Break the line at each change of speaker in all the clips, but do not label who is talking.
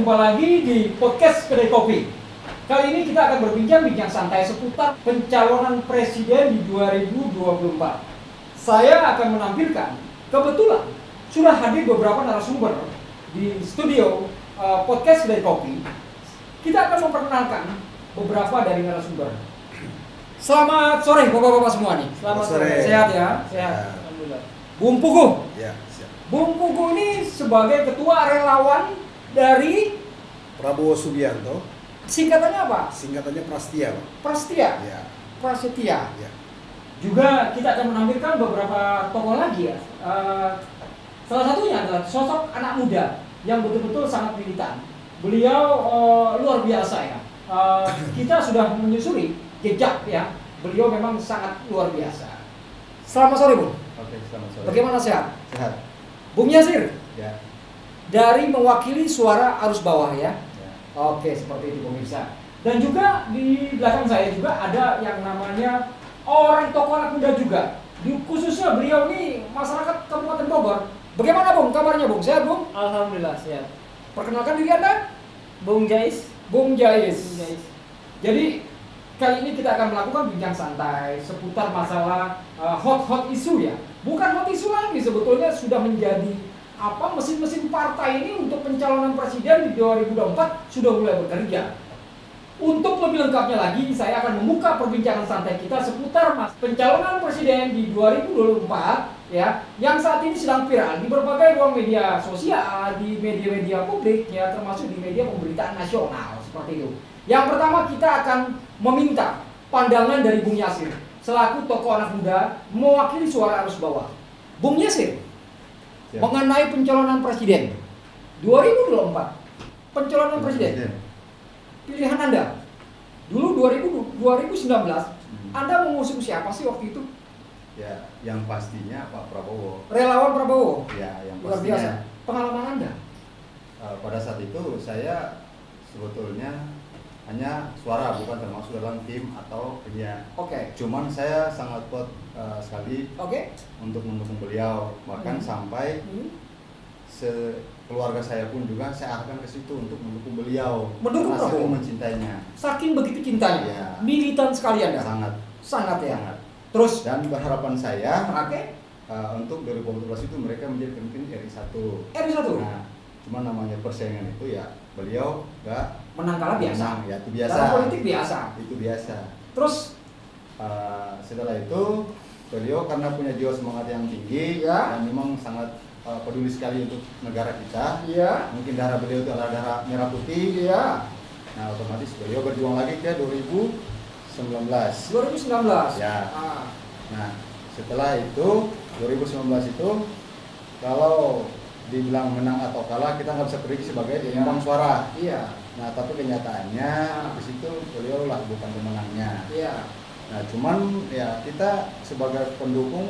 jumpa lagi di podcast Kedai Kopi. Kali ini kita akan berbincang-bincang santai seputar pencalonan presiden di 2024. Saya akan menampilkan, kebetulan sudah hadir beberapa narasumber di studio podcast Kedai Kopi. Kita akan memperkenalkan beberapa dari narasumber. Selamat sore bapak-bapak semua nih.
Selamat sore.
Sehat ya? Sehat. Alhamdulillah. Bung Pugu.
Ya, siap.
Bung Pugu ini sebagai ketua relawan dari
Prabowo Subianto.
singkatannya apa?
Singkatannya Prastia, Pak.
Prastia.
Ya.
Prasetya.
Ya.
Juga kita akan menampilkan beberapa tokoh lagi ya. Salah satunya adalah sosok anak muda yang betul-betul sangat militan. Beliau luar biasa ya. Kita sudah menyusuri jejak ya. Beliau memang sangat luar biasa. Selamat sore Bung.
Oke, selamat sore.
Bagaimana sehat?
Sehat.
Bung Yasir
Ya.
dari mewakili suara arus bawah ya.
Ya.
Oke, seperti itu pemirsa. Dan juga di belakang saya juga ada yang namanya orang tokoh anak muda juga. Khususnya beliau ini masyarakat Kabupaten Bogor. Bagaimana Bung? Kabarnya Bung? Sehat Bung?
Alhamdulillah sehat.
Perkenalkan diri Anda.
Bung Jais.
Bung Jais.
Bung Jais.
Jadi kali ini kita akan melakukan bincang santai seputar masalah hot isu ya. Bukan hot isu lagi, sebetulnya sudah menjadi mesin-mesin partai ini untuk pencalonan presiden di 2024 sudah mulai bekerja. Untuk lebih lengkapnya lagi, saya akan membuka perbincangan santai kita seputar pencalonan presiden di 2024 ya, yang saat ini sedang viral di berbagai ruang media sosial, di media-media publik ya, termasuk di media pemberitaan nasional seperti itu. Yang pertama kita akan meminta pandangan dari Bung Yasir selaku tokoh anak muda mewakili suara arus bawah. Bung Yasir,
Siap.
mengenai pencalonan presiden 2024, pencalonan presiden, pilihan Anda dulu 2019, Anda mengusung siapa sih waktu itu?
Ya, yang pastinya Pak Prabowo.
Relawan Prabowo.
Ya, yang
Luar biasa.
pastinya.
Pengalaman Anda?
Pada saat itu saya sebetulnya hanya suara, bukan termasuk dalam tim atau kerja.
Oke.
Cuman saya sangat kuat sekali
Oke.
untuk mendukung beliau, bahkan sampai keluarga saya pun juga saya arahkan ke situ untuk mendukung beliau.
Mendukung
karena saya
Prabowo?
mencintainya.
Saking begitu cintanya,
Ya.
militan sekali Anda.
Sangat.
Sangat ya.
Sangat.
Terus,
Dan berharapan saya
oke,
untuk 2014 itu mereka menjadi pemimpin RI1.
RI1
Nah, cuma namanya persaingan itu ya beliau gak
menang kalah biasa.
menang, ya itu biasa.
Dalam politik biasa.
Itu biasa.
Terus,
Setelah itu beliau karena punya jiwa semangat yang tinggi
Ya.
dan memang sangat peduli sekali untuk negara kita.
iya,
Mungkin darah beliau itu adalah darah merah putih.
iya,
Nah, otomatis beliau berjuang lagi ke 2019.
2019.
Ya.
Ah,
Nah, setelah itu 2019 itu kalau dibilang menang atau kalah kita nggak bisa prediksi sebagai penyumbang suara.
iya,
Nah, tapi kenyataannya di situ beliau lah bukan pemenangnya.
iya.
Nah, cuman ya kita sebagai pendukung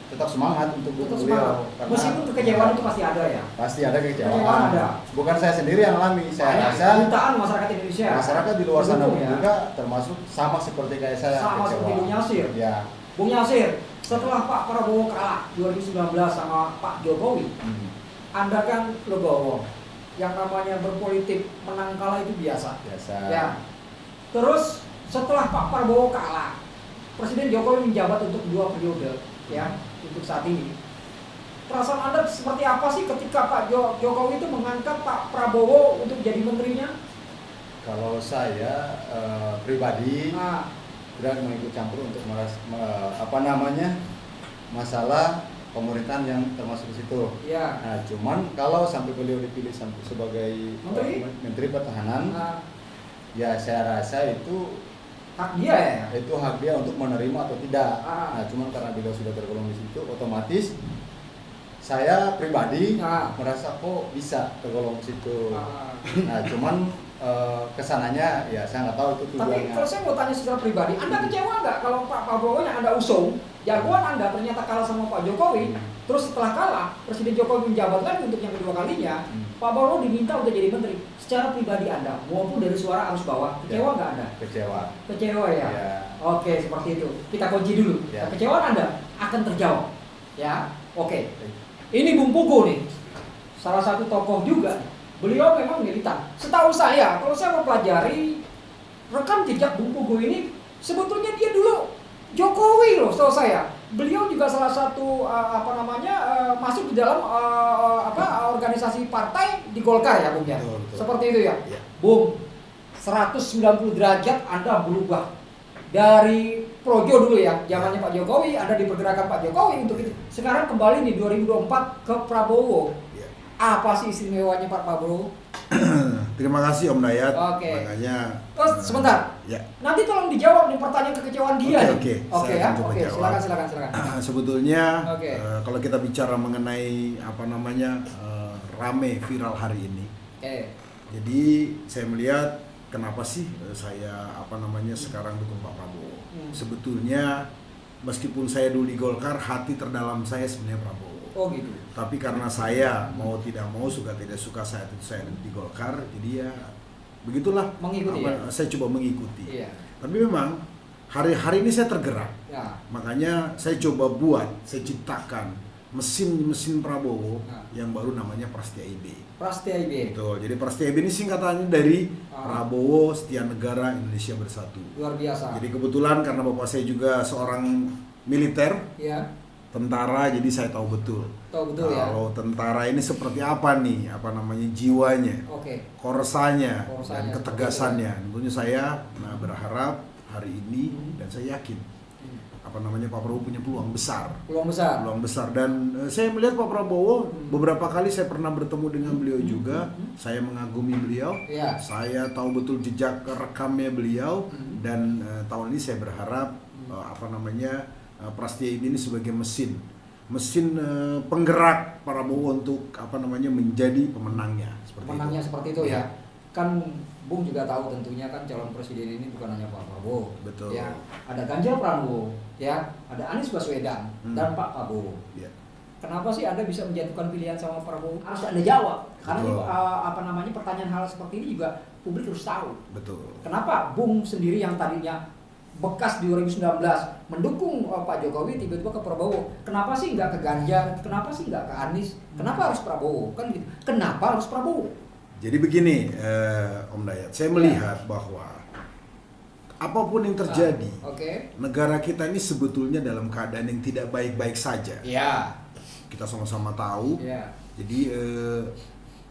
tetap semangat untuk
Tetap
dukung
semangat.
beliau. Karena
Meskipun kekecewaan itu pasti ada ya.
pasti ada
Kekecewaan
kekecewaan.
ada.
Bukan saya sendiri yang alami, saya
Banyak
rasa
jutaan masyarakat Indonesia.
masyarakat di luar sana
Mendukung, ya.
juga termasuk sama seperti kayak saya.
Sama
kecewa.
seperti Bung Yasir.
Ya.
Bung Yasir, setelah Pak Prabowo kalah 2019 sama Pak Jokowi, Anda kan legowo. Yang namanya berpolitik menang kalah itu biasa.
Biasa.
Ya. Terus setelah Pak Prabowo kalah, Presiden Jokowi menjabat untuk 2 periode, ya, untuk saat ini. Perasaan Anda seperti apa sih ketika Pak Jokowi itu mengangkat Pak Prabowo untuk jadi menterinya?
Kalau saya pribadi
Nah,
tidak mengikut campur untuk masalah pemerintahan yang termasuk di situ.
ya.
Nah, cuman kalau sampai beliau dipilih sebagai Menteri Pertahanan,
Nah,
ya saya rasa itu
hak dia ya.
hak dia untuk menerima atau tidak.
Ah.
Nah, cuman karena beliau sudah tergolong di situ, otomatis saya pribadi
Ah.
merasa kok bisa tergolong di situ.
Ah.
Nah, cuman kesananya ya saya nggak tahu itu
Tapi
tujuannya.
kalau saya mau tanya secara pribadi, Anda kecewa nggak kalau Pak Prabowo yang Anda usung, jagoan Anda ternyata kalah sama Pak Jokowi, terus setelah kalah, Presiden Jokowi menjabat lagi untuk yang kedua kalinya, Pak Prabowo diminta untuk jadi menteri. Secara pribadi Anda, maupun dari suara arus bawah, kecewa nggak Anda?
Kecewa.
Kecewa ya?
Ya.
Oke, seperti itu. Kita kunci dulu.
Ya.
Kekecewaan Anda akan terjawab. Ya, oke. Ini Bung Pugu nih, salah satu tokoh juga beliau memang militan. Setahu saya, kalau saya mempelajari rekam jejak Bung Pugu ini, sebetulnya dia dulu Jokowi loh, setahu saya. Beliau juga salah satu masuk di dalam organisasi partai di Golkar ya, Bung ya.
Betul, betul.
Seperti itu ya.
Iya.
Bung, 190 derajat Anda berubah. Dari Projo dulu ya, zamannya Pak Jokowi, Anda dipergerakan Pak Jokowi untuk itu. Sekarang kembali nih 2024 ke Prabowo.
Iya.
Apa sih istimewanya Pak Prabowo?
Terima kasih Om Dayat.
Oke.
Makanya
Sebentar.
ya.
Nanti tolong dijawab nih pertanyaan kekecewaan dia nih.
Oke,
Oke
saya
ya.
akan coba
Oke,
jawab.
silakan.
Sebetulnya
Oke.
kalau kita bicara mengenai rame viral hari ini.
Oke.
Jadi saya melihat kenapa sih saya sekarang dukung Pak Prabowo. Sebetulnya meskipun saya dulu di Golkar, hati terdalam saya sebenarnya Prabowo.
Oh gitu.
Tapi karena saya mau tidak mau, suka tidak suka saat itu saya di Golkar, jadi ya begitulah.
Mengikuti ya?
Saya coba mengikuti.
Iya.
Tapi memang hari ini saya tergerak.
Ya.
Makanya saya coba saya ciptakan mesin Prabowo
Nah.
yang baru namanya Prastia IB.
Prastia IB.
Betul. Jadi Prastia IB ini singkatannya dari
Ah.
Prabowo Setia Negara Indonesia Bersatu.
Luar biasa.
Jadi kebetulan karena bapak saya juga seorang militer,
Ya.
tentara, jadi saya tahu betul.
Tahu betul ya.
Kalau tentara ini seperti apa nih, jiwanya,
Oke.
korsanya,
Korsanya,
dan ketegasannya. Tentunya saya berharap hari ini dan saya yakin Pak Prabowo punya peluang besar.
Peluang besar.
Peluang besar, dan saya melihat Pak Prabowo beberapa kali saya pernah bertemu dengan beliau juga. Saya mengagumi beliau.
Ya.
Saya tahu betul jejak rekamnya beliau, dan tahun ini saya berharap Prastia IB ini sebagai mesin penggerak Prabowo untuk menjadi pemenangnya.
Pemenangnya seperti itu ya. Kan Bung juga tahu tentunya kan calon presiden ini bukan hanya Pak Prabowo.
Betul.
Ya, ada Ganjar Pranowo, ya, ada Anies Baswedan dan Pak Prabowo.
Ya.
Kenapa sih Anda bisa menjatuhkan pilihan sama Prabowo? Harus Anda jawab. Karena
Betul.
pertanyaan hal seperti ini juga publik harus tahu.
Betul.
Kenapa Bung sendiri yang tadinya bekas di 2019 mendukung Pak Jokowi tiba-tiba ke Prabowo? Kenapa sih nggak ke Ganjar? Kenapa sih nggak ke Anies? Kenapa harus Prabowo? Kan gitu. Kenapa harus Prabowo?
Jadi begini, Om Dayat, saya melihat bahwa apapun yang terjadi,
Oke.
negara kita ini sebetulnya dalam keadaan yang tidak baik-baik saja.
Ya.
Kita sama-sama tahu.
Ya.
Jadi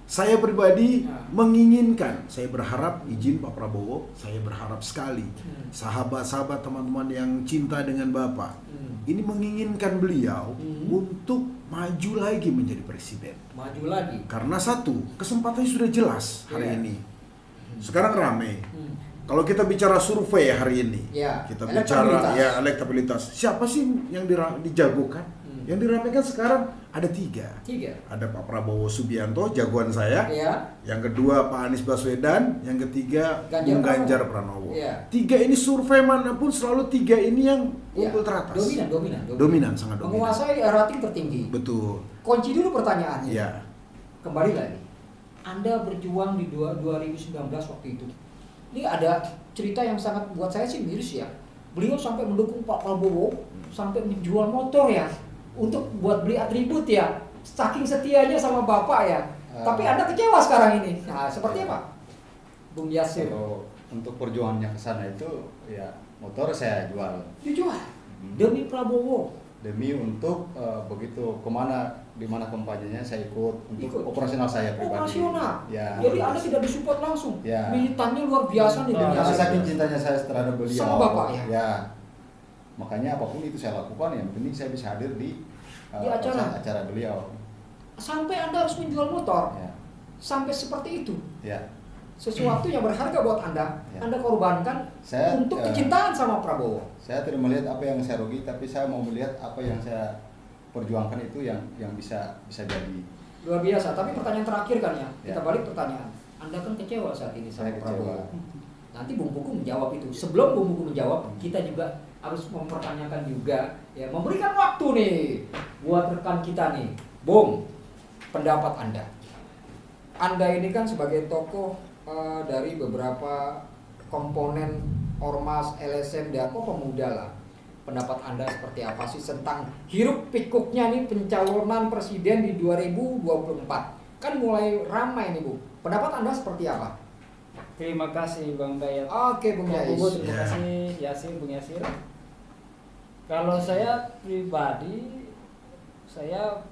saya pribadi menginginkan, saya berharap izin Pak Prabowo, saya berharap sekali sahabat-sahabat teman-teman yang cinta dengan Bapak ini menginginkan beliau untuk maju lagi menjadi presiden.
Maju lagi.
Karena satu, kesempatannya sudah jelas hari
Iya.
ini. Sekarang rame. Kalau kita bicara survei hari ini,
Ya.
kita
Elektabilitas.
bicara elektabilitas. Siapa sih yang dijagokan? Yang diramaikan sekarang ada 3.
3.
Ada Pak Prabowo Subianto, jagoan saya.
Ya.
Yang kedua Pak Anies Baswedan. Yang ketiga Bung Ganjar Pranowo.
Ya.
3 ini survei manapun selalu 3 ini yang
Ya.
unggul teratas.
Dominan,
Sangat dominan.
menguasai rating tertinggi.
Betul.
Kunci dulu pertanyaannya.
Ya.
Kembali lagi. Anda berjuang di 2019 waktu itu. Ini ada cerita yang sangat buat saya sih miris ya. Beliau sampai mendukung Pak Prabowo, sampai menjual motor ya, untuk buat beli atribut ya. Saking setianya sama Bapak ya. Tapi Anda kecewa sekarang ini. Nah, seperti apa? Bung Yasir.
Kalau untuk perjuangannya ke sana itu ya motor saya jual
Dijual demi Prabowo.
demi untuk begitu di mana kampanyenya saya ikut untuk operasional saya pribadi.
Operasional.
Ya.
Jadi Anda tidak disupport langsung.
Ya.
Militannya luar biasa nih Bung
Karena
Yasir.
saking cintanya saya terhadap beliau.
Sama Bapak ya?
Ya. Makanya apapun itu saya lakukan, yang penting saya bisa hadir di acara beliau.
Sampai Anda harus menjual motor.
Ya.
Sampai seperti itu.
Ya.
Sesuatu yang berharga buat Anda,
Ya.
Anda korbankan
Saya,
untuk kecintaan sama Prabowo.
Saya tidak melihat apa yang saya rugi, tapi saya mau melihat apa yang saya perjuangkan itu yang bisa jadi.
Luar biasa. Tapi pertanyaan terakhir kan ya, kita
Ya.
balik pertanyaan. Anda kan kecewa saat ini sama
Saya
Prabowo.
kecewa.
Nanti Bung Pugu menjawab itu. Sebelum Bung Pugu menjawab, kita juga harus mempertanyakan juga, ya, memberikan waktu nih buat rekan kita nih. Bung, pendapat Anda. Anda ini kan sebagai tokoh dari beberapa komponen Ormas, LSM, dan pemuda lah. Pendapat Anda seperti apa sih tentang hiruk pikuknya nih pencalonan presiden di 2024? kan mulai ramai nih Bu. Pendapat Anda seperti apa?
Terima kasih Bang Dayat.
Oke Bung Jais.
Terima kasih Yasir, Bung Yasir. Kalau saya pribadi, saya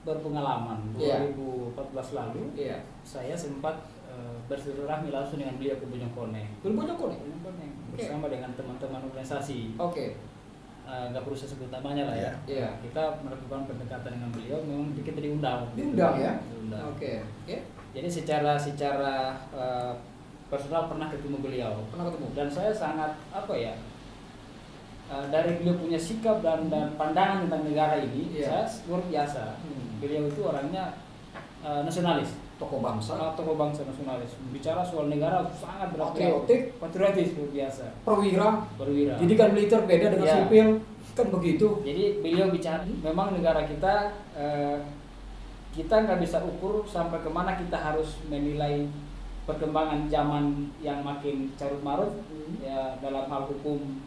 berpengalaman
Iya.
2014 lalu,
Iya.
saya sempat bersilaturahmi langsung dengan beliau ke Bojongkoneng.
Bojongkoneng?
Bersama dengan teman-teman organisasi.
Oke.
Nggak perlu saya sebut namanya lah ya.
Iya.
Kita melakukan pendekatan dengan beliau, memang kita diundang.
Diundang ya?
Diundang.
Oke.
Jadi secara personal pernah ketemu beliau.
Pernah ketemu.
Dan saya sangat dari beliau punya sikap dan pandangan tentang negara ini,
Iya.
saya luar biasa. Beliau itu orangnya nasionalis,
Tokoh bangsa,
tokoh bangsa nasionalis. Bicara soal negara sangat patriotis luar biasa.
perwira. Didikan militer beda dengan
Iya.
sipil, kan begitu.
Jadi beliau bicara, memang negara kita nggak bisa ukur sampai kemana kita harus menilai perkembangan zaman yang makin carut marut ya dalam hal hukum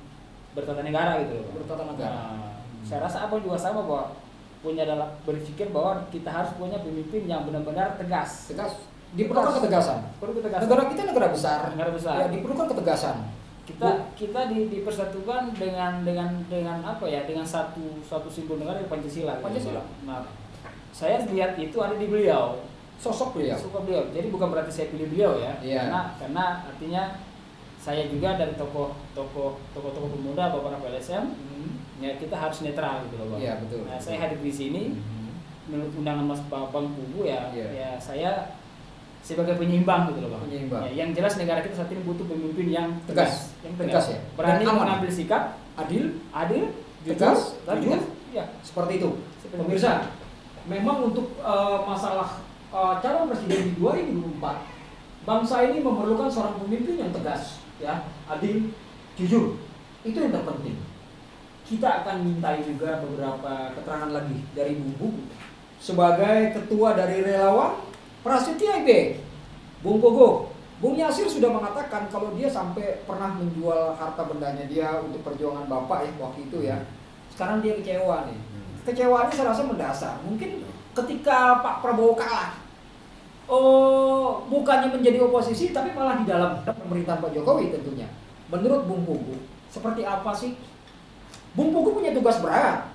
bertata negara gitu loh.
Bertata negara.
Nah, saya rasa apa juga sama bahwa berpikir bahwa kita harus punya pemimpin yang benar-benar tegas.
Diperlukan ketegasan.
Perlu ketegasan.
Negara kita negara besar.
Negara besar.
Ya, diperlukan ketegasan.
Kita dipersatukan dengan apa ya, dengan satu simbol negara, Pancasila.
Pancasila.
Nah, saya lihat itu ada di beliau.
Sosok beliau.
Jadi bukan berarti saya pilih beliau ya.
Iya.
Karena artinya saya juga dari tokoh pemuda beberapa LSM, ya kita harus netral gitu loh Bang.
Iya, betul.
Nah, saya hadir di sini menurut undangan Mas Bang Kubu ya,
Iya.
ya saya sebagai penyeimbang gitu loh Bang.
Penyeimbang.
Ya, yang jelas negara kita saat ini butuh pemimpin yang
Tegas.
yang
Tegas ya.
berani
Dan aman.
mengambil sikap
Adil,
jujur,
tegas,
dan
jujur.
tegas. Ya.
Seperti itu.
Seperti
Pemirsa, memang untuk masalah calon presiden di 2024, bangsa ini memerlukan seorang pemimpin yang tegas, ya, adil, jujur. Itu yang terpenting. Kita akan mintai juga beberapa keterangan lagi dari Bung sebagai ketua dari relawan Prasetya IB, Bung Pogo. Bung Yasir sudah mengatakan kalau dia sampai pernah menjual harta bendanya dia untuk perjuangan Bapak ya waktu itu ya. Sekarang dia kecewa nih. Kecewaannya saya rasa mendasar. Mungkin ketika Pak Prabowo kalah, bukannya menjadi oposisi tapi malah di dalam pemerintahan Pak Jokowi tentunya. Menurut Bung Pogo, seperti apa sih? Bung Pogo punya tugas berat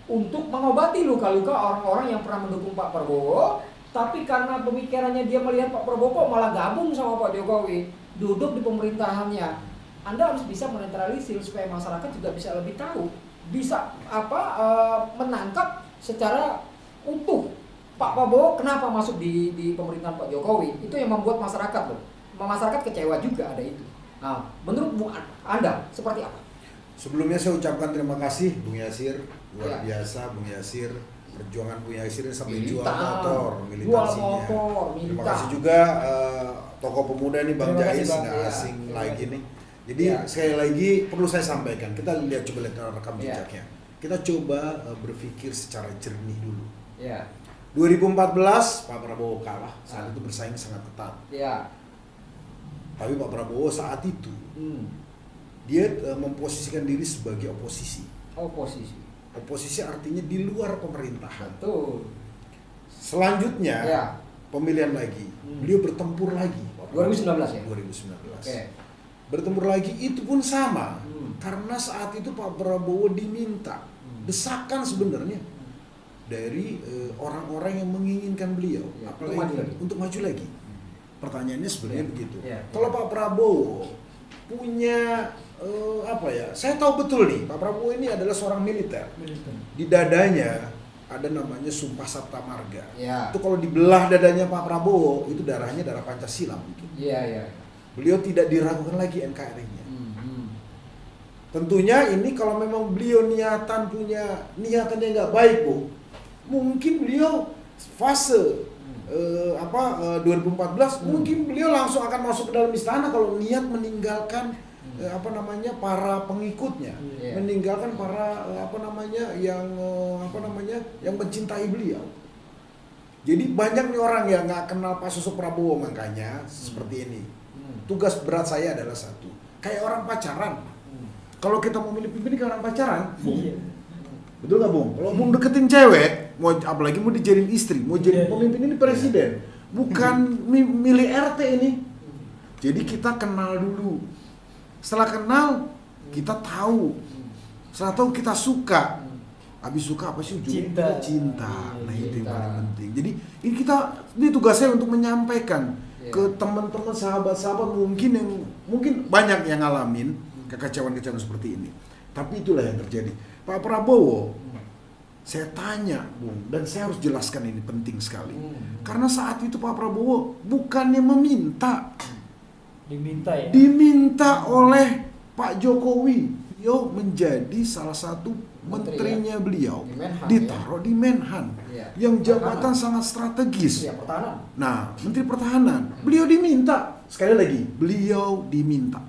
untuk mengobati luka-luka orang-orang yang pernah mendukung Pak Prabowo, tapi karena pemikirannya dia melihat Pak Prabowo kok malah gabung sama Pak Jokowi, duduk di pemerintahannya. Anda harus bisa menetralisir supaya masyarakat juga bisa lebih tahu, bisa menangkap secara utuh Pak Prabowo kenapa masuk di pemerintahan Pak Jokowi. Itu yang membuat masyarakat loh. Masyarakat kecewa juga ada itu. Nah, menurut Anda seperti apa?
Sebelumnya saya ucapkan terima kasih Bung Yasir, luar
Ya.
biasa Bung Yasir, perjuangan Bung Yasir sampai jual
Militan.
motor,
Jual
militansinya.
motor,
Terima
militan.
kasih juga tokoh pemuda nih Bang
Terima kasih,
Jais,
Bang.
nggak
Ya.
asing
Terima
lagi
kasih.
nih. Jadi
Ya.
sekali lagi perlu saya sampaikan, kita coba lihat rekam
Ya.
jejaknya. Kita coba berpikir secara jernih dulu.
Ya.
2014 Pak Prabowo kalah, saat itu bersaing sangat ketat.
Ya.
Tapi Pak Prabowo saat itu dia memposisikan diri sebagai oposisi.
Oposisi.
Oposisi artinya di luar pemerintahan.
Betul.
Selanjutnya
Ya.
pemilihan lagi, beliau bertempur lagi.
2019 ya?
2019.
Oke.
Bertempur lagi itu pun sama,
Hmm.
karena saat itu Pak Prabowo diminta desakan sebenarnya dari orang-orang yang menginginkan beliau,
Ya,
apalagi untuk maju lagi. Pertanyaannya sebenarnya
Ya.
begitu.
Ya.
Kalau Pak Prabowo punya saya tahu betul nih, Pak Prabowo ini adalah seorang militer. Di dadanya ada namanya Sumpah Sabta Marga.
Ya.
Itu kalau dibelah dadanya Pak Prabowo, itu darahnya darah Pancasila mungkin.
Iya, iya.
Beliau tidak diragukan lagi NKRI-nya. Tentunya ini kalau memang beliau punya niatan yang nggak baik, Bu, mungkin beliau fase 2014 mungkin beliau langsung akan masuk ke dalam istana kalau niat meninggalkan para pengikutnya,
Iya.
meninggalkan para yang mencintai beliau. Jadi banyak nih orang yang nggak kenal Pak sosok Prabowo, makanya seperti ini. Tugas berat saya adalah satu, kayak orang pacaran. Kalau kita mau milih pimpin kayak orang pacaran, Betul nggak Bung? Kalau Bung deketin cewek, mau apalagi mau dijadiin istri, mau jadi pemimpin, ini presiden, bukan milih RT ini. Jadi kita kenal dulu. Setelah kenal, kita tahu. Setelah tahu kita suka. Habis suka apa sih ujungnya? Cinta. Nah itu yang paling penting. Jadi ini tugas saya untuk menyampaikan ke teman-teman, sahabat-sahabat mungkin banyak yang ngalamin kekacauan-kekacauan seperti ini. Tapi itulah yang terjadi. Pak Prabowo, saya tanya, Bung, dan saya harus jelaskan ini penting sekali. Karena saat itu Pak Prabowo bukannya meminta, diminta oleh Pak Jokowi, beliau menjadi salah satu menterinya beliau, ditaruh di Menhan, yang jabatan sangat strategis.
Pertahanan.
Nah, Menteri Pertahanan, beliau diminta, sekali lagi, beliau diminta.